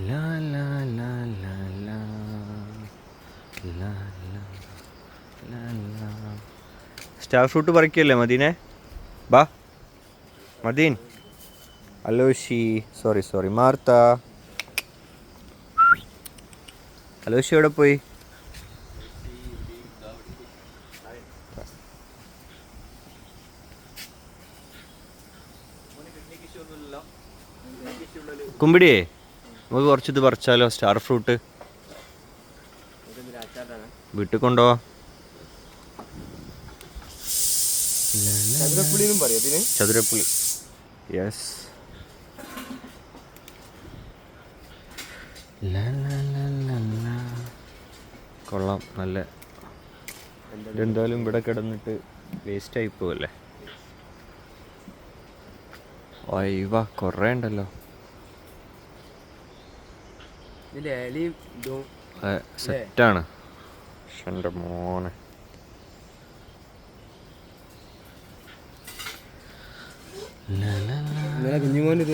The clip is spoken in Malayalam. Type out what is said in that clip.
ലാ ലാ ലാ ലാ ലാ ലാ ലാ ലാ. സ്റ്റാർ ഫ്രൂട്ട് പറിക്കല്ലേ മദീനെ? ബാ മദീൻ. Aloshy, sorry Martha. അലോഷി എവിടെ പോയി? കുമ്പിടിയേ, നമുക്ക് കുറച്ചിത് പറിച്ചാലോ? സ്റ്റാർ ഫ്രൂട്ട് വീട്ടിൽ കൊണ്ടുപോവാ. ചതുരപ്പുളി, യെസ്. കൊള്ളാം, നല്ല. ഇതെന്തായാലും ഇവിടെ കിടന്നിട്ട് വേസ്റ്റ് ആയി പോവല്ലേ. അയ്യവ, കുറേ ഉണ്ടല്ലോ. സെറ്റാണ്. എൻ്റെ മോനെ, കുഞ്ഞുമോന്